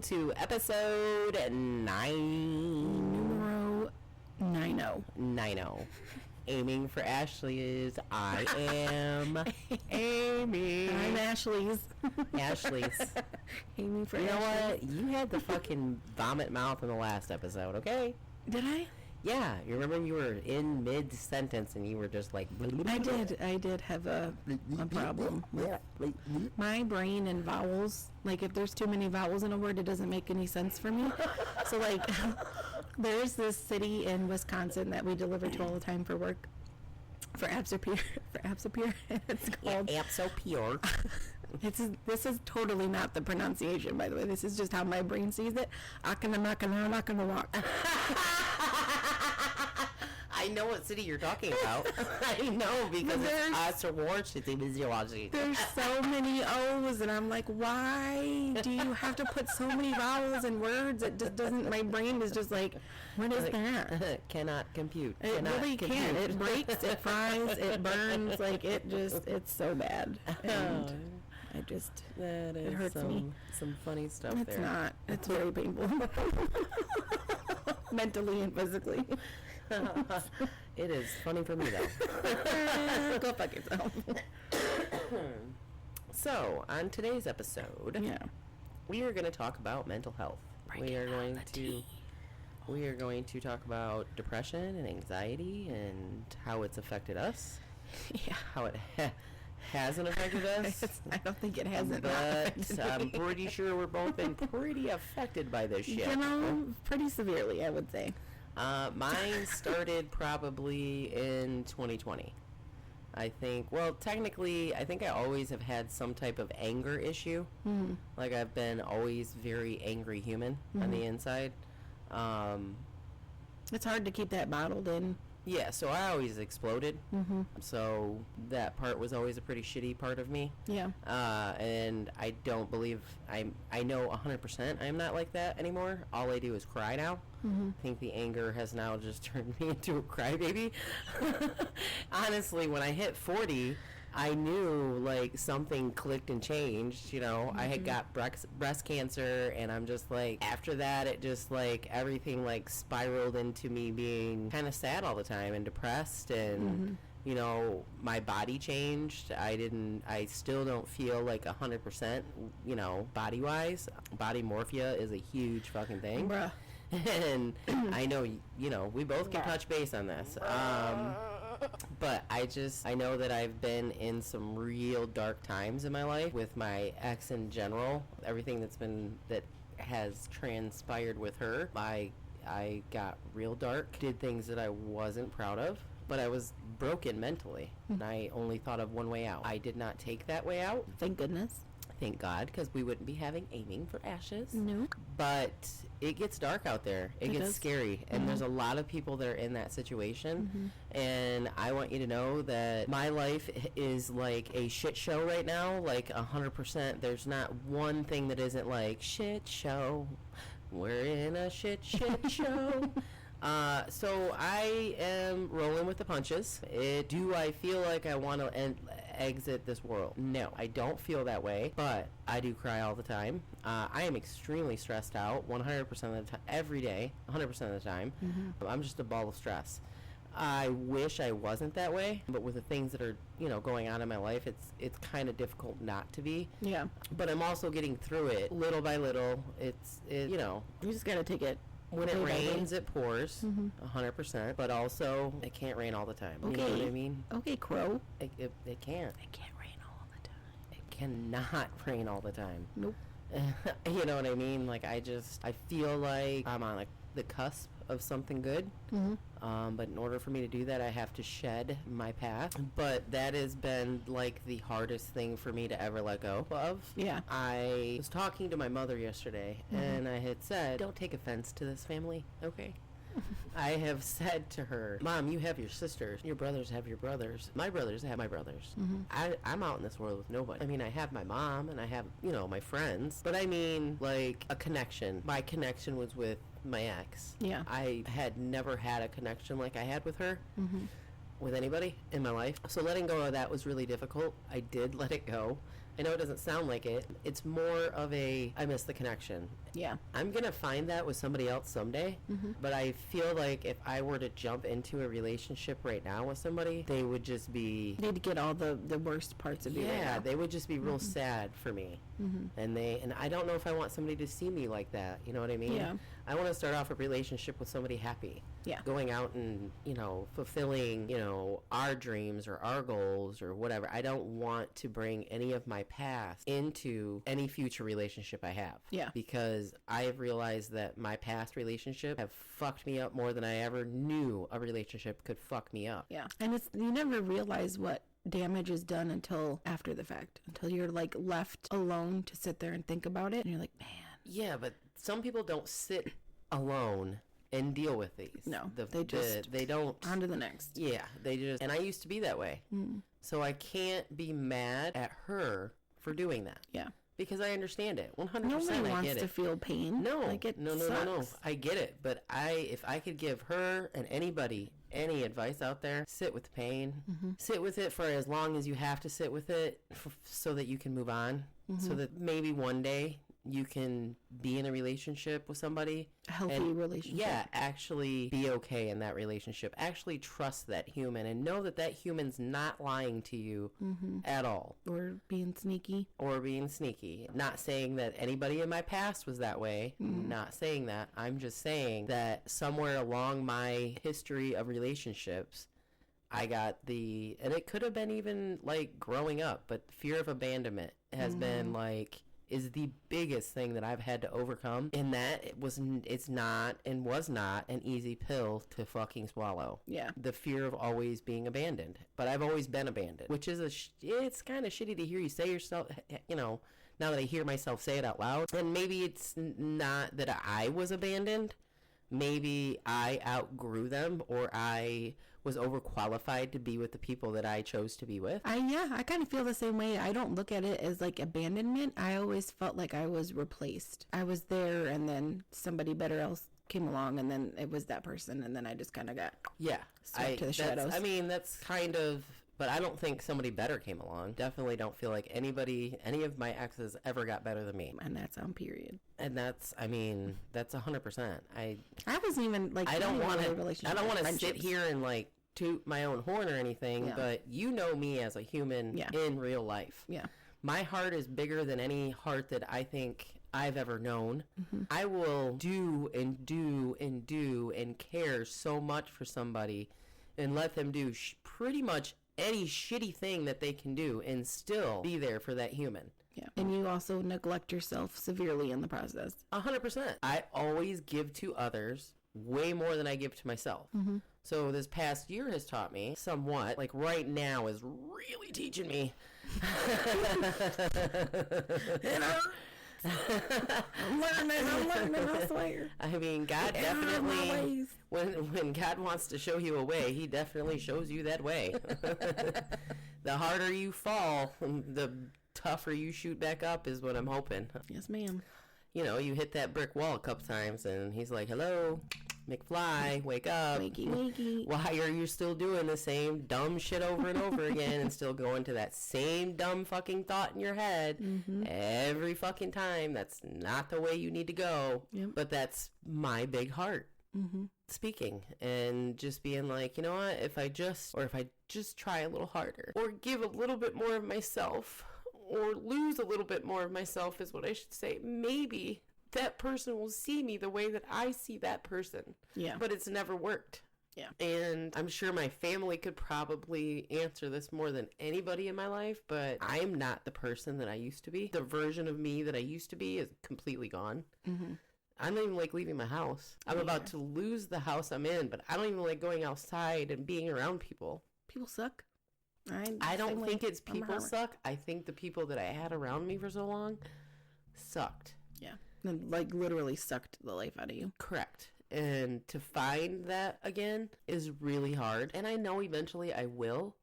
To episode 9. Numero 90. Aiming for Ashley's. I am Amy. I'm Ashley's. Ashley's. Aiming for You know Ashley's. what? You had the fucking vomit mouth in the last episode, okay? Did I? Yeah, you remember you were in mid-sentence and you were just like... I did have a problem with my brain and vowels. Like, if there's too many vowels in a word, it doesn't make any sense for me. So, like, there's this city in Wisconsin that we deliver to all the time for work. For Apsapure. It's called... Yeah, Apsapure. This is totally not the pronunciation, by the way. This is just how my brain sees it. Walk. I know what city you're talking about. I know because it's there's so many O's, and I'm like, why do you have to put so many vowels in words? It just doesn't. My brain is just like, what is that? Cannot compute. It really can't. It breaks. It fries. It burns. Like it's so bad. And it hurts me. Some funny stuff it's there. It's not. It's very painful. Mentally and physically. It is funny for me though. Go fuck yourself. So on today's episode, we are going to talk about mental health. We are going to talk about depression and anxiety and how it's affected us. Yeah, how it hasn't affected us. I don't think it hasn't. But I'm pretty sure we've both been pretty affected by this shit. You know, pretty severely, I would say. Mine started probably in 2020. I think, well, technically, I think I always have had some type of anger issue. Mm-hmm. Like, I've been always very angry human on the inside. It's hard to keep that bottled in. Yeah, so I always exploded. Mm-hmm. So that part was always a pretty shitty part of me. Yeah. And I don't believe, I know 100% I'm not like that anymore. All I do is cry now. Mm-hmm. I think the anger has now just turned me into a crybaby. Honestly, when I hit 40, I knew, like, something clicked and changed, you know. Mm-hmm. I had got breast cancer, and I'm just, like, after that, it just, like, everything, like, spiraled into me being kind of sad all the time and depressed, and, you know, my body changed. I still don't feel, like, 100%, you know, body-wise. Body morphia is a huge fucking thing. Bruh. And I know, you know, we both can touch base on this. But I know that I've been in some real dark times in my life with my ex in general. Everything that has transpired with her. I got real dark, did things that I wasn't proud of, but I was broken mentally. And I only thought of one way out. I did not take that way out. Thank goodness. Thank God, because we wouldn't be having Aiming for Ashes. No. But it gets dark out there. It gets scary. And there's a lot of people that are in that situation. And I want you to know that my life is like a shit show right now. Like 100%. There's not one thing that isn't like, shit show. We're in a shit show. So I am rolling with the punches. Do I feel like I want to exit this world? No, I don't feel that way, but I do cry all the time. I am extremely stressed out 100% of the time, every day, 100% of the time. I'm just a ball of stress. I wish I wasn't that way, but with the things that are, you know, going on in my life, it's kind of difficult not to be. Yeah. But I'm also getting through it little by little. You know. You just got to take it. When it rains, it pours, 100%, but also it can't rain all the time. Okay. You know what I mean? Okay, Crow. It can't. It can't rain all the time. It cannot rain all the time. Nope. You know what I mean? Like, I feel like I'm on, like, the cusp of something good. But in order for me to do that, I have to shed my past. But that has been, like, the hardest thing for me to ever let go of. Yeah. I was talking to my mother yesterday, and I had said, don't take offense to this family, okay? I have said to her, Mom, you have your sisters. Your brothers have your brothers. My brothers have my brothers. I'm out in this world with nobody. I mean, I have my mom, and I have, you know, my friends. But I mean, like, a connection. My connection was with my ex. Yeah. I had never had a connection like I had with her. With anybody in my life. So letting go of that was really difficult. I did let it go. I know it doesn't sound like it. It's more of a, I miss the connection. Yeah. I'm going to find that with somebody else someday, but I feel like if I were to jump into a relationship right now with somebody, they would just be... They'd get all the worst parts of you right now. They would just be real sad for me. And I don't know if I want somebody to see me like that. You know what I mean? Yeah. I want to start off a relationship with somebody happy. Yeah. Going out and, fulfilling, our dreams or our goals or whatever. I don't want to bring any of my past into any future relationship I have. Yeah. Because I have realized that my past relationship have fucked me up more than I ever knew a relationship could fuck me up. Yeah. And you never realize what damage is done until after the fact, until you're like left alone to sit there and think about it. And you're like, man. Yeah, but some people don't sit alone and deal with these. No, they don't. On to the next. Yeah, they just, and I used to be that way. So I can't be mad at her for doing that. Yeah. Because I understand it. 100%. Nobody I wants get it. to feel pain. No, like it no. I get it. But if I could give her and anybody any advice out there, sit with the pain. Sit with it for as long as you have to sit with it so that you can move on. So that maybe one day you can be in a relationship with somebody. A healthy relationship. Yeah, actually be okay in that relationship. Actually trust that human and know that human's not lying to you at all. Or being sneaky. Not saying that anybody in my past was that way. Not saying that. I'm just saying that somewhere along my history of relationships, I got and it could have been even like growing up, but fear of abandonment has been like, is the biggest thing that I've had to overcome, in that it's not and was not an easy pill to fucking swallow. Yeah. The fear of always being abandoned. But I've always been abandoned, which is it's kind of shitty to hear you say yourself, now that I hear myself say it out loud. And maybe it's not that I was abandoned. Maybe I outgrew them, or I was overqualified to be with the people that I chose to be with. I kind of feel the same way. I don't look at it as like abandonment. I always felt like I was replaced. I was there, and then somebody else came along, and then it was that person, and then I just kind of got swept to the shadows. That's kind of... But I don't think somebody better came along. Definitely don't feel like any of my exes ever got better than me. And that's on period. And that's 100%. I wasn't even like, I don't want to sit here and like toot my own horn or anything, but you know me as a human in real life. Yeah. My heart is bigger than any heart that I think I've ever known. I will do and care so much for somebody and let them do pretty much any shitty thing that they can do and still be there for that human. Yeah. And you also neglect yourself severely in the process. 100%. I always give to others way more than I give to myself. So this past year has taught me somewhat, like right now is really teaching me. I'm learning, I swear. I mean, God definitely, when God wants to show you a way, he definitely shows you that way. The harder you fall, the tougher you shoot back up is what I'm hoping. Yes, ma'am. You hit that brick wall a couple times, and he's like, hello, McFly, wake up. Wakey. Why are you still doing the same dumb shit over and over again and still going to that same dumb fucking thought in your head every fucking time? That's not the way you need to go. Yep. But that's my big heart speaking, and just being like, you know what, if I just try a little harder, or give a little bit more of myself, or lose a little bit more of myself is what I should say, maybe that person will see me the way that I see that person. Yeah. But it's never worked. Yeah. And I'm sure my family could probably answer this more than anybody in my life, but I'm not the person that I used to be. The version of me that I used to be is completely gone. I don't even like leaving my house. I'm about to lose the house I'm in, but I don't even like going outside and being around people. People suck. I don't think it's people suck. I think the people that I had around me for so long sucked. Yeah. And like literally sucked the life out of you. Correct. And to find that again is really hard. And I know eventually I will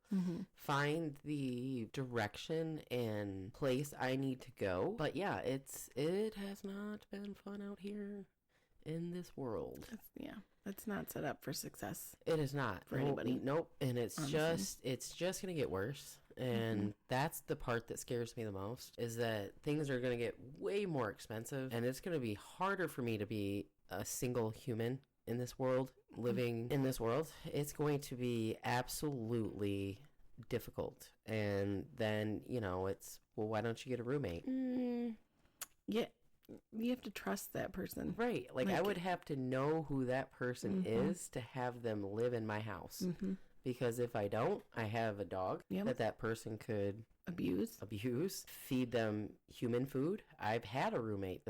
find the direction and place I need to go. But yeah, it has not been fun out here in this world. It's not set up for success. It is not for anybody. Nope. And it's honestly. just gonna get worse. And that's the part that scares me the most, is that things are going to get way more expensive, and it's going to be harder for me to be a single human in this world, living in this world. It's going to be absolutely difficult. And then, it's, well, why don't you get a roommate? Yeah. You have to trust that person. Right. Like I would have to know who that person is to have them live in my house. Because if I don't, I have a dog that person could abuse, feed them human food. I've had a roommate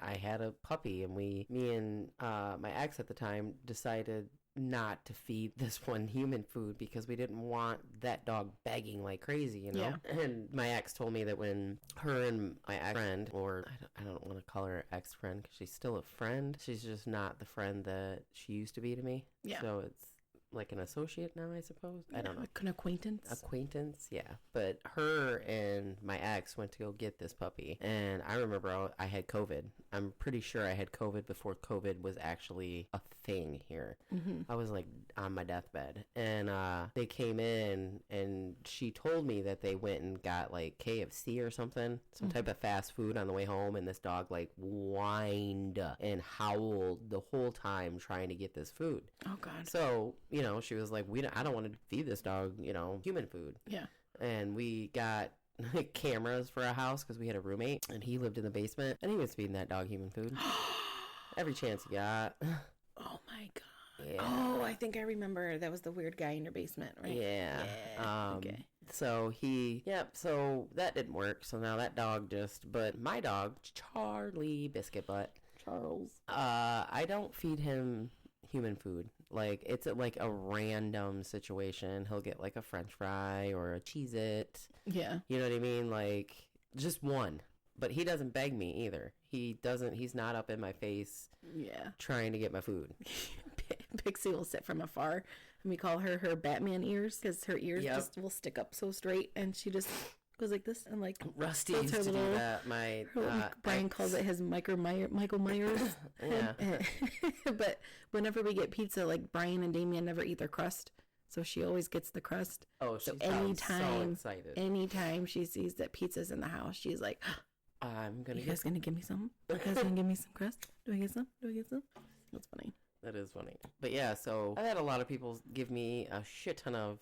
I had a puppy, and me and my ex at the time decided not to feed this one human food because we didn't want that dog begging like crazy, Yeah. And my ex told me that when her and my ex-friend, or I don't want to call her ex-friend because she's still a friend, she's just not the friend that she used to be to me. Yeah. So it's like an associate now, I suppose. I don't know. Like an acquaintance. Acquaintance, yeah. But her and my ex went to go get this puppy. And I remember I had COVID. I'm pretty sure I had COVID before COVID was actually a thing here. I was like on my deathbed. And they came in and she told me that they went and got like KFC or something, some type of fast food on the way home. And this dog like whined and howled the whole time trying to get this food. Oh, God. So, she was like, I don't want to feed this dog, human food. Yeah. And we got cameras for our house because we had a roommate and he lived in the basement and he was feeding that dog human food every chance he got. Oh my God. Yeah. Oh, I think I remember. That was the weird guy in your basement, right? Yeah. Okay. So so that didn't work. So now that dog but my dog, Charlie Biscuit Butt. Charles. I don't feed him human food. Like, it's like a random situation. He'll get like a French fry or a Cheez-It. Yeah. You know what I mean? Like, just one. But he doesn't beg me either. He's not up in my face trying to get my food. Pixie will sit from afar, and we call her Batman ears because her ears just will stick up so straight, and she just goes like this, and like Rusty used to do that. Brian calls it his Michael Myers. Yeah. But whenever we get pizza, like Brian and Damien never eat their crust, so she always gets the crust. Oh, so anytime, so excited. Anytime she sees that pizza's in the house, she's like, You guys gonna give me some? You guys gonna give me some crust? Do I get some? That's funny. That is funny. But yeah, so I've had a lot of people give me a shit ton of,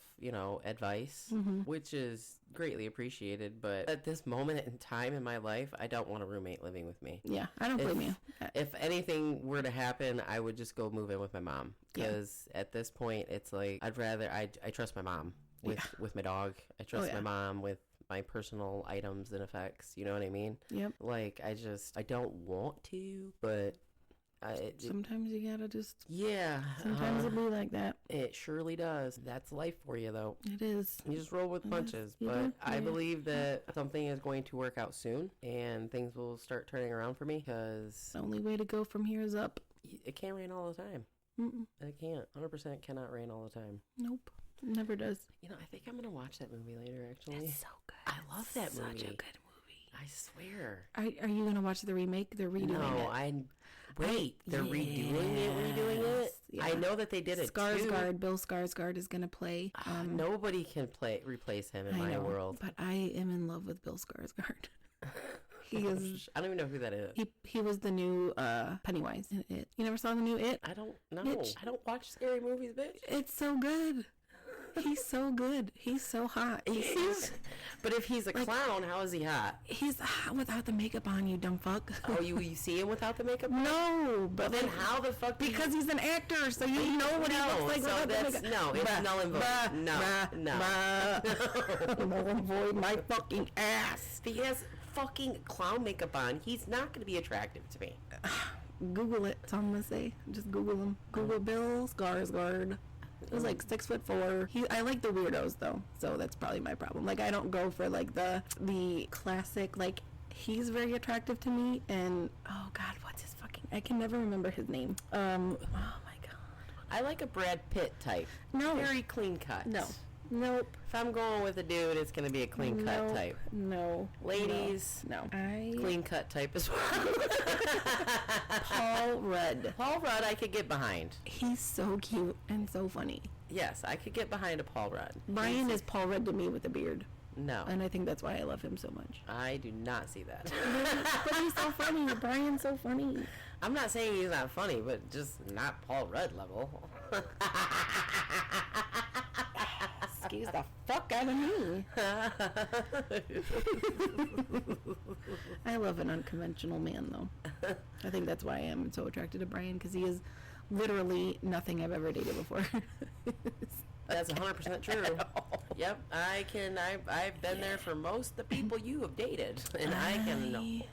advice, which is greatly appreciated. But at this moment in time in my life, I don't want a roommate living with me. Yeah, I don't blame you. If anything were to happen, I would just go move in with my mom. Because at this point, it's like, I trust my mom with my dog. I trust my mom with my personal items and effects. You know what I mean? Yep. Like, I don't want to, but... sometimes you gotta just... Yeah. Sometimes it'll be like that. It surely does. That's life for you, though. It is. You just roll with punches. But I believe that something is going to work out soon, and things will start turning around for me, because... The only way to go from here is up. It can't rain all the time. It can't. 100% cannot rain all the time. Nope. It never does. I think I'm gonna watch that movie later, actually. It's so good. I love that movie. Such a good movie. I swear. Are you gonna watch the remake? They're redoing it. They're redoing it? Yeah. I know that they did it Skarsgård, Bill Skarsgård is gonna play. Nobody can replace him in my world. But I am in love with Bill Skarsgård. He is. I don't even know who that is. He was the new Pennywise in It. You never saw the new It? I don't know. I don't watch scary movies, bitch. It's so good. He's so good. He's so hot. But if he's a clown, how is he hot? He's hot without the makeup on, you dumb fuck. Oh, you see him without the makeup on? No, but then how the fuck? Because he's an actor, so you know what he looks like without the makeup. No, it's null and void. No. Null and void my fucking ass. If he has fucking clown makeup on, he's not going to be attractive to me. Google it. That's all I'm going to say. Just Google him. Google Bill Skarsgård. It was like 6'4". I like the weirdos though, so that's probably my problem. Like, I don't go for like the classic. Like, he's very attractive to me, and oh god, what's his fucking? I can never remember his name. Oh my god. I like a Brad Pitt type. No, very clean cut. No. Nope. If I'm going with a dude, it's going to be a clean cut type. No. Ladies. No. Clean cut type as well. Paul Rudd. Paul Rudd I could get behind. He's so cute and so funny. Yes, I could get behind a Paul Rudd. Brian is Paul Rudd to me with a beard. No. And I think that's why I love him so much. I do not see that. But he's so funny. Brian's so funny. I'm not saying he's not funny, but just not Paul Rudd level. Excuse the fuck out of me. I love an unconventional man, though. I think that's why I am so attracted to Brian, because he is literally nothing I've ever dated before. That's 100% true. Yep, I've been there for most of the people you have dated, and I can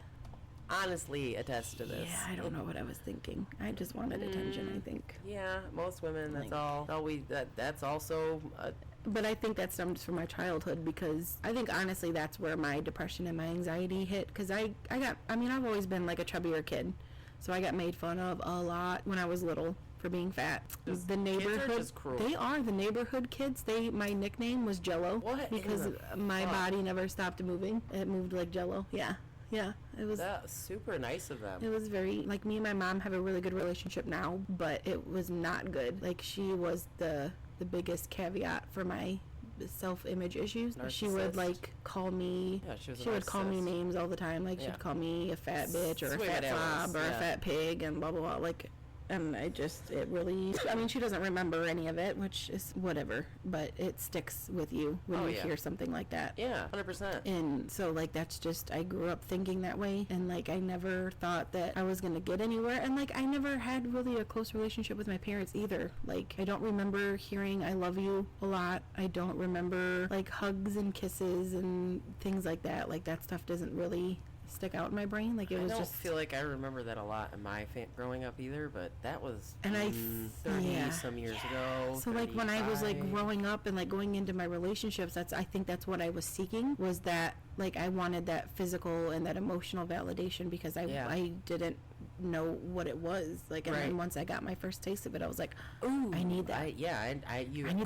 honestly attest to this. Yeah, I don't know what I was thinking. I just wanted attention, I think. Yeah, most women, that's also but I think that stems from my childhood, because I think honestly that's where my depression and my anxiety hit, because I've always been like a chubbier kid, so I got made fun of a lot when I was little for being fat. The neighborhood, kids are just cruel. They are the neighborhood kids. My nickname was Jello. What? Because my body never stopped moving. It moved like Jello. Yeah, it was. That's super nice of them. It was very, like, me and my mom have a really good relationship now, but it was not good. Like, she was the biggest caveat for my self-image issues. Narcissist. She would like call me. Yeah, she would call me names all the time. Like, she'd call me a fat bitch or a fat slob or a fat pig and blah blah blah. Like, and it really, I mean, she doesn't remember any of it, which is whatever, but it sticks with you when you hear something like that. Yeah, 100%. And so, like, that's just, I grew up thinking that way, and, like, I never thought that I was gonna get anywhere, and, like, I never had really a close relationship with my parents either. Like, I don't remember hearing I love you a lot. I don't remember, like, hugs and kisses and things like that. Like, that stuff doesn't really stick out in my brain. Like, it was just, I don't feel like I remember that a lot in my growing up either, but that was 30 some years ago. So, like, when I was, like, growing up and, like, going into my relationships, I think that's what I was seeking, was that, like, I wanted that physical and that emotional validation, because I didn't know what it was. Like, and then once I got my first taste of it, I was like, ooh, I need that. I need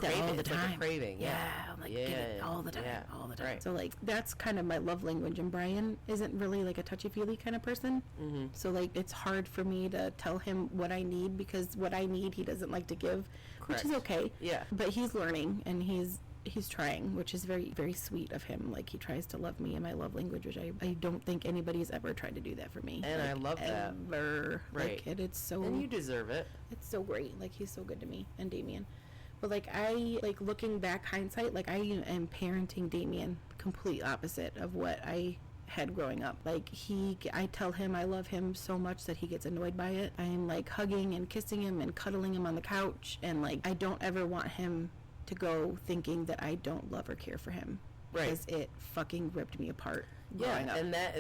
that all the time. Like a craving. Yeah, I'm like, get it all the time, all the time. Right. So, like, that's kind of my love language, and Brian isn't really, like, a touchy-feely kind of person. Mm-hmm. So, like, it's hard for me to tell him what I need, because what I need he doesn't like to give. Correct. Which is okay. Yeah. But he's learning, and he's trying, which is very, very sweet of him. Like, he tries to love me in my love language, which I don't think anybody's ever tried to do that for me. And, like, I love that. Ever. Right. Like, it's so... And you deserve it. It's so great. Like, he's so good to me, and Damien. But, like, looking back, hindsight, like, I am parenting Damien complete opposite of what I had growing up. Like, I tell him I love him so much that he gets annoyed by it. I'm, like, hugging and kissing him and cuddling him on the couch, and, like, I don't ever want him to go thinking that I don't love or care for him. Right. Because it fucking ripped me apart. Yeah, and that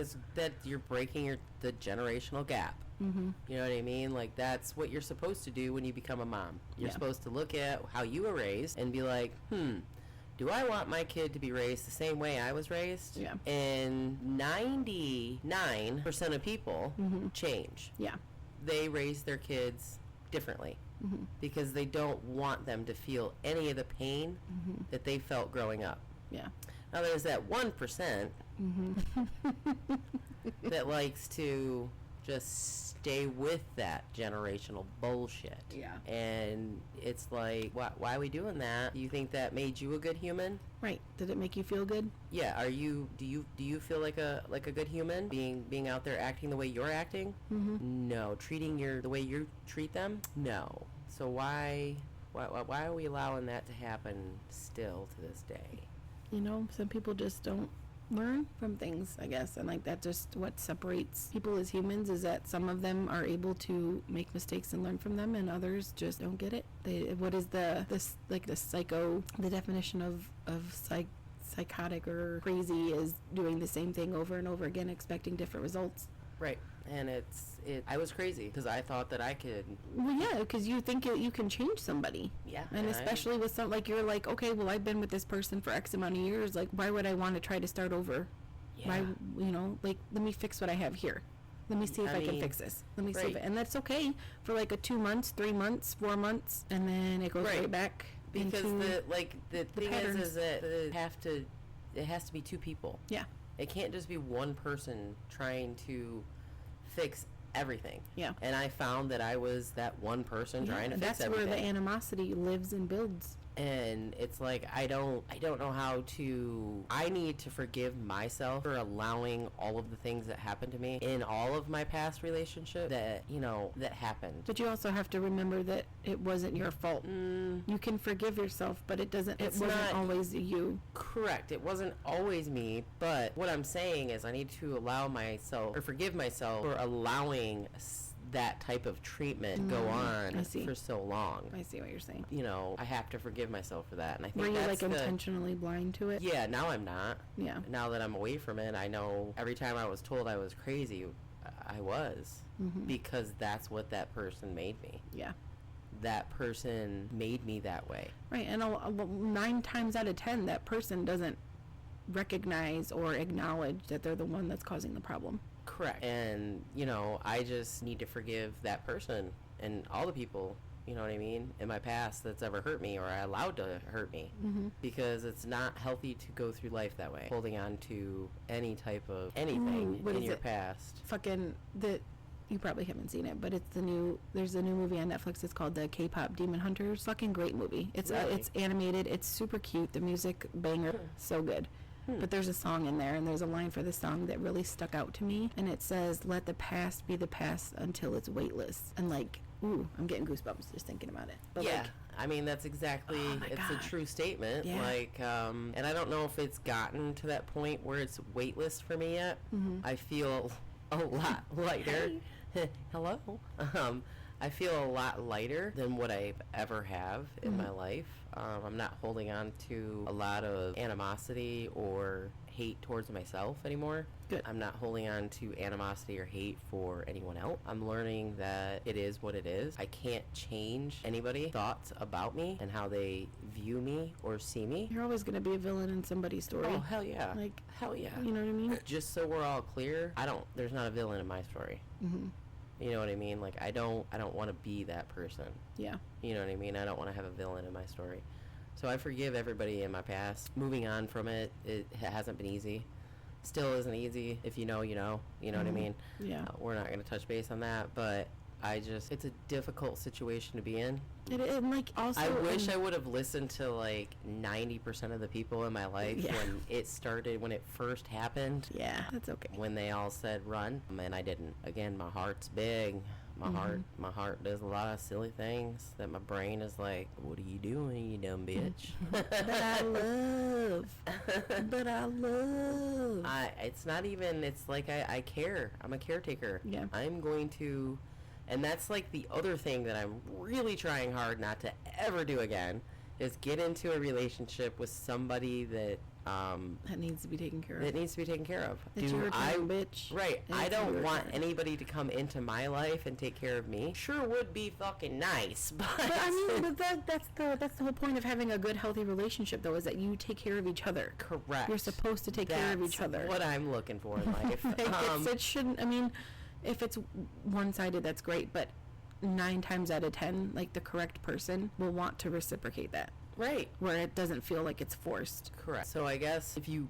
you're breaking the generational gap. Mm-hmm. You know what I mean? Like, that's what you're supposed to do when you become a mom. You're supposed to look at how you were raised and be like, do I want my kid to be raised the same way I was raised? Yeah. And 99% of people change. Yeah. They raise their kids differently. Mm-hmm. Because they don't want them to feel any of the pain that they felt growing up. Yeah. Now, there's that 1% that likes to just stay with that generational bullshit. Yeah. And it's like, why are we doing that? Do you think that made you a good human? Right. Did it make you feel good? Yeah. Do you feel like a good human being out there acting the way you're acting? Mm-hmm. No. Treating the way you treat them? No. So why are we allowing that to happen still to this day? You know, some people just don't learn from things, I guess, and, like, that's just what separates people as humans, is that some of them are able to make mistakes and learn from them, and others just don't get it. What is the definition of psychotic or crazy is doing the same thing over and over again, expecting different results. Right. And I was crazy because I thought that I could. Well, yeah, because you think you can change somebody. Yeah. And especially with like, you're like, okay, well, I've been with this person for X amount of years. Like, why would I want to try to start over? Yeah. Why, like, let me fix what I have here. Let me see if I can fix this. Let me see if and that's okay for like a 2 months, 3 months, 4 months, and then it goes right back. Because the thing is that it has to be two people. Yeah. It can't just be one person trying to fix everything. Yeah. And I found that I was that one person trying to fix everything. That's where the animosity lives and builds. And it's like, I don't know how to, I need to forgive myself for allowing all of the things that happened to me in all of my past relationships that, you know, that happened. But you also have to remember that it wasn't your fault. You can forgive yourself, but it wasn't always you. Correct. It wasn't always me, but what I'm saying is I need to allow myself, or forgive myself for allowing that type of treatment go on for so long. I see what you're saying. You know, I have to forgive myself for that. And I think were you like intentionally blind to it? Yeah, now I'm not. Yeah. Now that I'm away from it, I know every time I was told I was crazy, I was. Because that's what that person made me. Yeah. That person made me that way. Right, and 9 times out of 10, that person doesn't recognize or acknowledge that they're the one that's causing the problem. Correct. And, you know, I just need to forgive that person and all the people, you know what I mean, in my past that's ever hurt me or allowed to hurt me. Because it's not healthy to go through life that way, holding on to any type of anything in your past. You probably haven't seen it, but there's a new movie on Netflix. It's called The K-Pop Demon Hunters. Fucking great movie. It's it's animated. It's super cute. The music banger. So good. But there's a song in there, and there's a line for the song that really stuck out to me, and it says, "Let the past be the past until it's weightless." And like, ooh, I'm getting goosebumps just thinking about it. But yeah, like, I mean, that's exactly, it's a true statement. Yeah. Like, and I don't know if it's gotten to that point where it's weightless for me yet. I feel a lot lighter. Hello. I feel a lot lighter than what I ever have in my life. I'm not holding on to a lot of animosity or hate towards myself anymore. Good. I'm not holding on to animosity or hate for anyone else. I'm learning that it is what it is. I can't change anybody's thoughts about me and how they view me or see me. You're always going to be a villain in somebody's story. Oh, hell yeah. Like, hell yeah. You know what I mean? Just so we're all clear, there's not a villain in my story. You know what I mean? Like, I don't want to be that person. Yeah. You know what I mean? I don't want to have a villain in my story. So I forgive everybody in my past. Moving on from it, it hasn't been easy. Still isn't easy. If you know, you know. You know what I mean? Yeah. We're not going to touch base on that, but it's a difficult situation to be in. Also, I wish I would have listened to like 90% of the people in my life when it first happened. Yeah, that's okay. When they all said run, and I didn't. Again, my heart's big. My heart does a lot of silly things that my brain is like, what are you doing, you dumb bitch? But I love. It's not even, it's like I care. I'm a caretaker. Yeah. I'm going to, and that's like the other thing that I'm really trying hard not to ever do again, is get into a relationship with somebody that needs to be taken care of. That needs to be taken care of. It's your time, bitch. Right. I don't want anybody to come into my life and take care of me. Sure would be fucking nice, but I mean, that's the whole point of having a good, healthy relationship, though, is that you take care of each other. Correct. You're supposed to take care of each other. That's what I'm looking for in life. It shouldn't. I mean, if it's one-sided, that's great, but 9 times out of 10, like, the correct person will want to reciprocate that. Right. Where it doesn't feel like it's forced. Correct. So I guess if you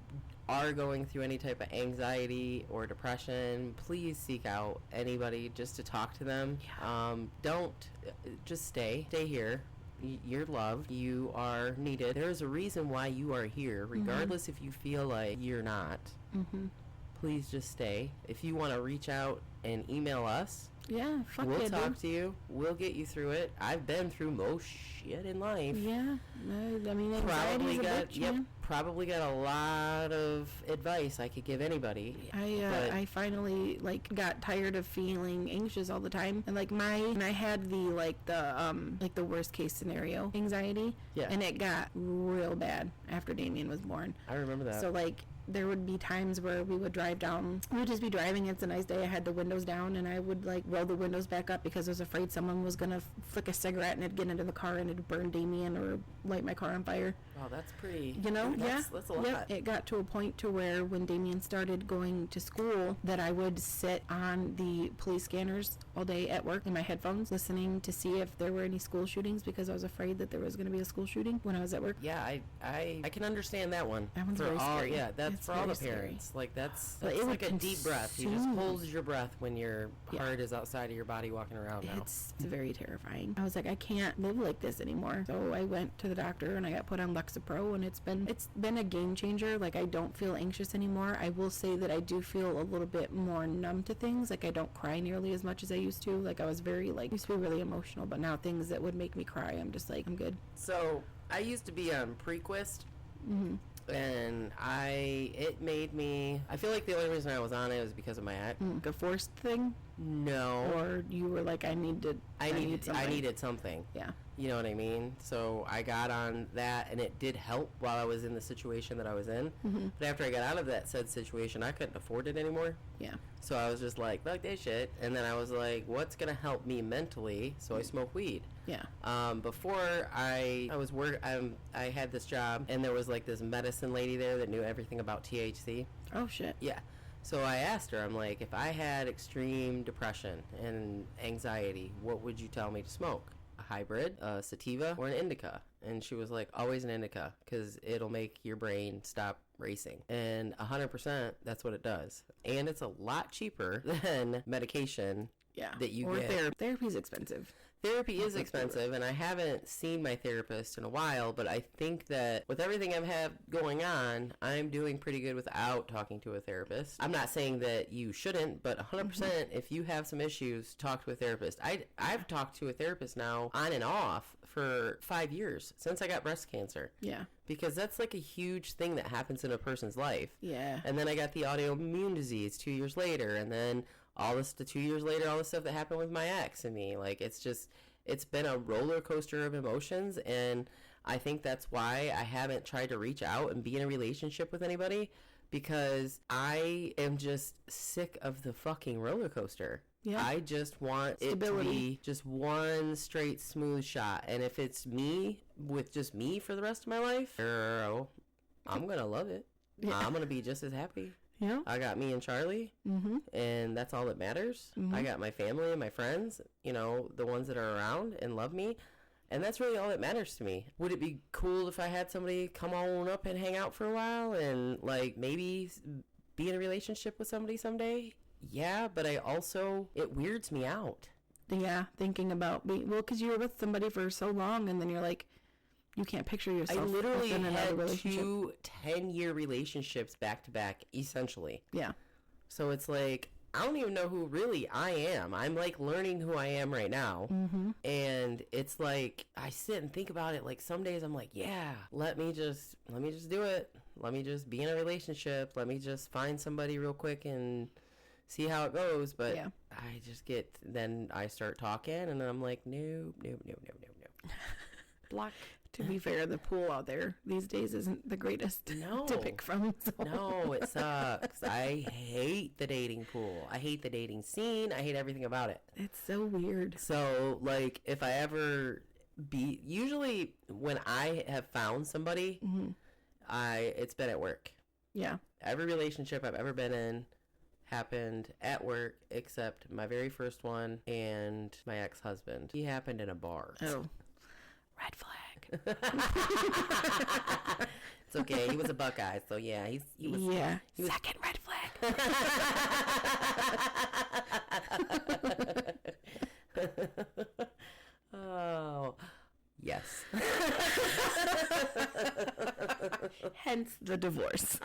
are going through any type of anxiety or depression, please seek out anybody just to talk to them. Yeah. Just stay here. You're loved. You are needed. There's a reason why you are here, regardless if you feel like you're not. Please just stay. If you want to reach out and email us, we'll talk to you. We'll get you through it. I've been through most shit in life. Yeah, I mean, probably got a lot of advice I could give anybody. I finally got tired of feeling anxious all the time, and I had the worst case scenario anxiety. Yeah. And it got real bad after Damien was born. I remember that. So there would be times where we would drive down. We would just be driving. It's a nice day. I had the windows down, and I would roll the windows back up because I was afraid someone was gonna flick a cigarette and it'd get into the car and it'd burn Damien or light my car on fire. Oh, that's pretty. That's a lot. Yep. It got to a point to where when Damien started going to school, that I would sit on the police scanners all day at work in my headphones, listening to see if there were any school shootings because I was afraid that there was going to be a school shooting when I was at work. Yeah, I can understand that one. That one's very scary. Yeah, that's for all the parents. Like that's like a deep breath. You just hold your breath when your heart is outside of your body walking around now. It's very terrifying. I was like, I can't live like this anymore. So I went to the doctor and I got put on Lexapro, and it's been a game changer. Like, I don't feel anxious anymore. I will say that I do feel a little bit more numb to things. Like, I don't cry nearly as much as I used to. Like, I was used to be really emotional, but now things that would make me cry, I'm just like, I'm good. So I used to be on Prequist. And it made me, I feel like the only reason I was on it was because of my ex. A forced thing? No. Or you were like, I needed something. Yeah. You know what I mean? So I got on that, and it did help while I was in the situation that I was in. But after I got out of that said situation, I couldn't afford it anymore. Yeah. So I was just like, fuck this shit. And then I was like, what's going to help me mentally? So I smoke weed. Yeah. Before I had this job, and there was like this medicine lady there that knew everything about THC. Oh, shit. Yeah. So I asked her, I'm like, if I had extreme depression and anxiety, what would you tell me to smoke? A hybrid, a sativa, or an indica? And she was like, always an indica, because it'll make your brain stop racing. And 100%, that's what it does. And it's a lot cheaper than medication that you get. Therapy's expensive. Therapy is expensive, and I haven't seen my therapist in a while, but I think that with everything I have going on, I'm doing pretty good without talking to a therapist. I'm not saying that you shouldn't, but 100% if you have some issues, talk to a therapist. I've talked to a therapist now on and off for 5 years since I got breast cancer. Yeah. Because that's like a huge thing that happens in a person's life. Yeah. And then I got the autoimmune disease 2 years later, and then all the 2 years later, all the stuff that happened with my ex and me. Like, it's been a roller coaster of emotions, and I think that's why I haven't tried to reach out and be in a relationship with anybody, because I am just sick of the fucking roller coaster. Yeah. I just want stability. It to be just one straight smooth shot, and if it's me with just me for the rest of my life, girl, I'm gonna love it. Yeah. I'm gonna be just as happy. Yeah. I got me and Charlie, and that's all that matters. I got my family and my friends, you know, the ones that are around and love me, and that's really all that matters to me. Would it be cool if I had somebody come on up and hang out for a while and, like, maybe be in a relationship with somebody someday? Yeah, but it weirds me out. Yeah, thinking about because you were with somebody for so long, and then you're like, you can't picture yourself. I literally had 2 10-year relationships back to back, essentially. Yeah. So it's like, I don't even know who really I am. I'm like learning who I am right now. And it's like, I sit and think about it. Like, some days I'm like, yeah, let me just do it. Let me just be in a relationship. Let me just find somebody real quick and see how it goes. But then I start talking, and I'm like, no. Block. To be fair, the pool out there these days isn't the greatest to pick from. So. No, it sucks. I hate the dating pool. I hate the dating scene. I hate everything about it. It's so weird. So, like, if I ever usually when I have found somebody, it's been at work. Yeah. Every relationship I've ever been in happened at work, except my very first one and my ex-husband. He happened in a bar. Oh. Red flag. It's okay. He was a Buckeye, so yeah, he was. Yeah. He was, second red flag. Oh, yes. Hence the divorce.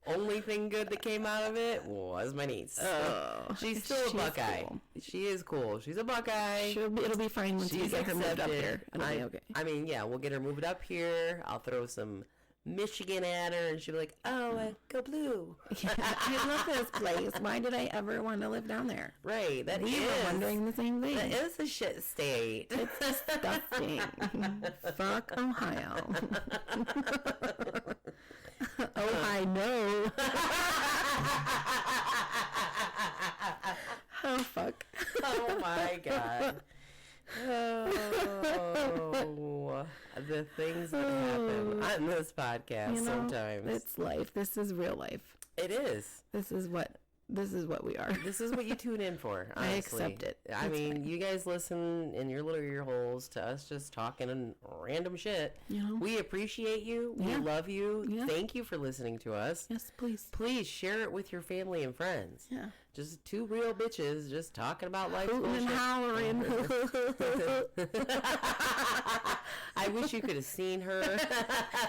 Only thing good that came out of it was my niece. Oh, she's still a Buckeye. Cool. She is cool. She's a Buckeye. It'll be fine once we get her moved up here. Okay. I mean, yeah, we'll get her moved up here. I'll throw some Michigan at her, and she'll be like, "Oh, go blue." Yeah, I love this place. Why did I ever want to live down there? Right. We were wondering the same thing. That is a shit state. It's disgusting. Fuck Ohio. Oh, I know. Oh, fuck. Oh, my God. Oh, the things that happen on this podcast sometimes. It's life. This is real life. It is. This is what this is what we are. This is what you tune in for, honestly. I accept it. I mean, fine. You guys listen in your little ear holes to us just talking and random shit. You know? We appreciate you. We love you. Yeah. Thank you for listening to us. Yes, please. Please share it with your family and friends. Yeah. Just two real bitches just talking about life. Hooting and hollering. I wish you could have seen her.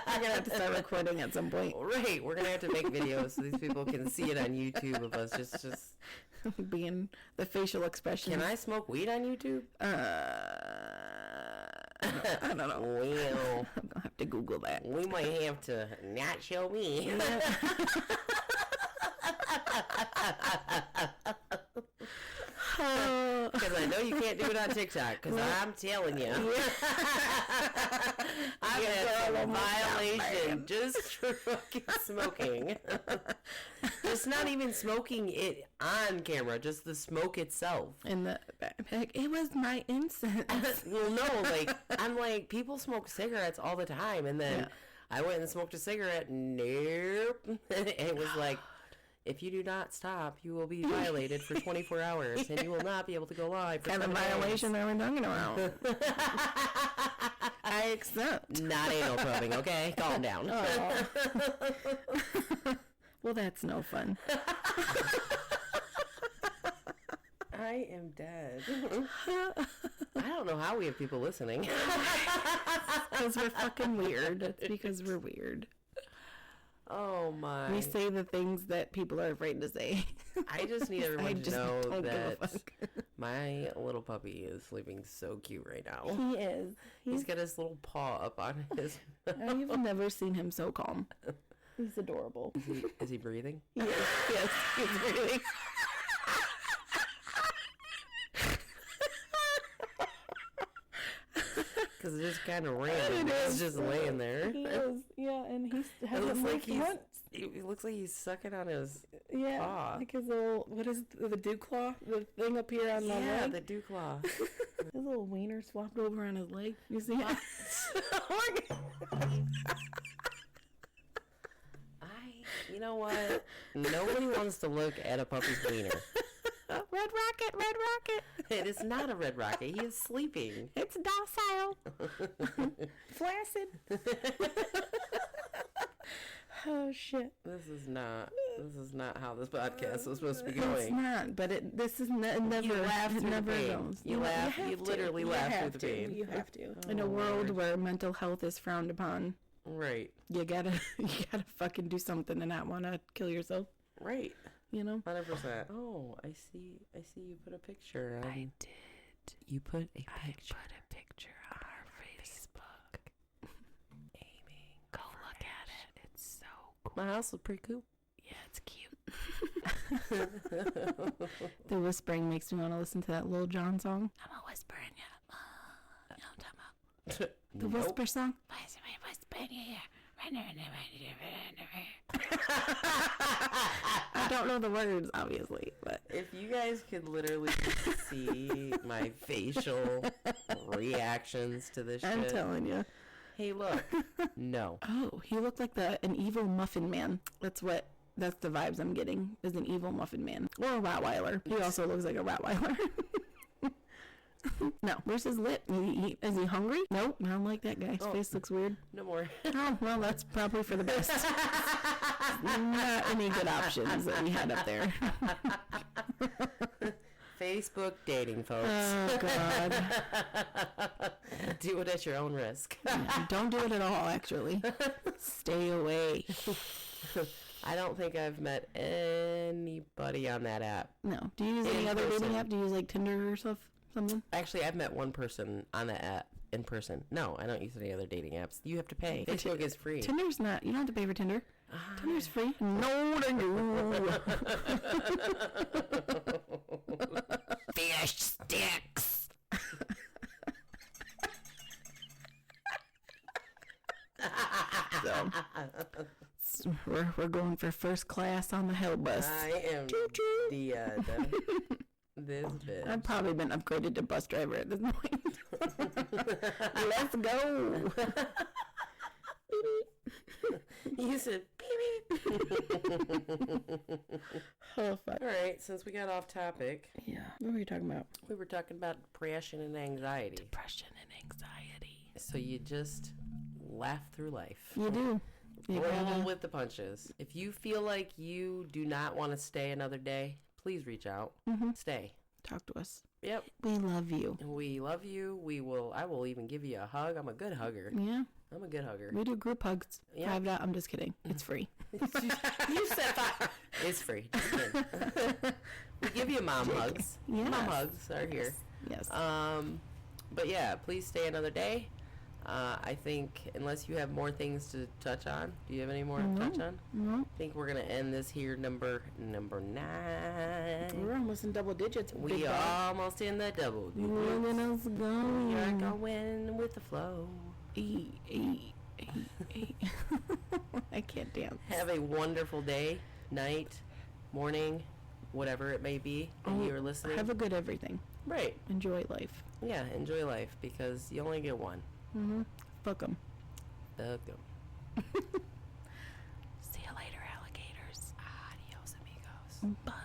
I'm going to have to start recording at some point. Right. We're going to have to make videos so these people can see it on YouTube of us just being the facial expression. Can I smoke weed on YouTube? I don't know. Well, I'm going to have to Google that. We might have to not show me. Because I know you can't do it on TikTok. Because I'm telling you, I'm a violation just for fucking smoking. Just not even smoking it on camera, just the smoke itself. In the backpack, it was my incense. Well, no, like I'm like people smoke cigarettes all the time, and then I went and smoked a cigarette. Nope, it was like. If you do not stop, you will be violated for 24 hours, and you will not be able to go live for 7 days. Kind of violation are we talking about? I accept. Not anal probing, okay? Calm down. Well, that's no fun. I am dead. I don't know how we have people listening. Because we're fucking weird. It's because we're weird. Oh my. We say the things that people are afraid to say. I just need everyone to know that my little puppy is sleeping so cute right now. He is. He's got his little paw up on his I've never seen him so calm. He's adorable. Is he breathing? Yes, he's breathing. Because it's just kind of random. He's just laying there. He is, yeah, and he looks like he's sucking on his paw. Like his little, what is it, the dew claw? The thing up here on the leg? Yeah, the dew claw. His little wiener swapped over on his leg. You see it? You know what? Nobody wants to look at a puppy's wiener. Red rocket, red rocket. It is not a red rocket. He is sleeping. It's docile. Flaccid. Oh shit. This is not how this podcast was supposed to be going. It's not, but this is never. You laugh through the pain. Goes. You laugh. You literally laugh through the pain. You have to. In a world where mental health is frowned upon. Right. You gotta fucking do something and not want to kill yourself. Right. You know? 100%. Oh, I see you put a picture on. I did. You put a picture. I put a picture on our Facebook. Aiming. Go look at it. It's so cool. My house is pretty cool. Yeah, it's cute. The whispering makes me want to listen to that Lil Jon song. I'm a whispering, yeah. You know what I'm talking about? The whisper song? I don't know the words, obviously, but if you guys could literally see my facial reactions to this shit. I'm telling you. Hey, look. No. Oh, he looked like an evil muffin man. That's the vibes I'm getting, is an evil muffin man. Or a Rottweiler. He also looks like a Rottweiler. No, where's his lip? Is he hungry? Nope, I don't like that guy. His face looks weird. No more. Oh, well, that's probably for the best. Not any good options that we had up there. Facebook dating, folks. Oh, God. Do it at your own risk. Don't do it at all, actually. Stay away. I don't think I've met anybody on that app. No. Do you use any other dating app? Do you use like Tinder or something? Actually, I've met one person on the app in person. No, I don't use any other dating apps. You have to pay. Facebook is free. Tinder's not. You don't have to pay for Tinder. Tinder's free. No, no. Fish sticks. So, we're going for first class on the hell bus. I am this bitch. I've probably been upgraded to bus driver at this point. Let's go. You said beep beep. Oh, fuck. All right, since we got off topic. Yeah. What were you talking about? We were talking about depression and anxiety. Depression and anxiety. So you just laugh through life. You do. You Roll with the punches. If you feel like you do not want to stay another day, please reach out. Stay. Talk to us. Yep. We love you. We love you. I will even give you a hug. I'm a good hugger. Yeah. I'm a good hugger. We do group hugs. Yeah. I'm just kidding. It's free. You said that. It's free. Just kidding. We give you mom hugs. Yes. Mom hugs are here. Yes. But yeah, please stay another day. I think unless you have more things to touch on, do you have any more to touch on? No. I think we're gonna end this here number 9. We're almost in double digits. We are almost in the double digits. Look at us going. You're going with the flow. I can't dance. Have a wonderful day, night, morning, whatever it may be that you're listening. Have a good everything. Right. Enjoy life. Yeah, enjoy life because you only get one. Fuck them. Fuck 'em. See you later, alligators. Adios, amigos. Bye.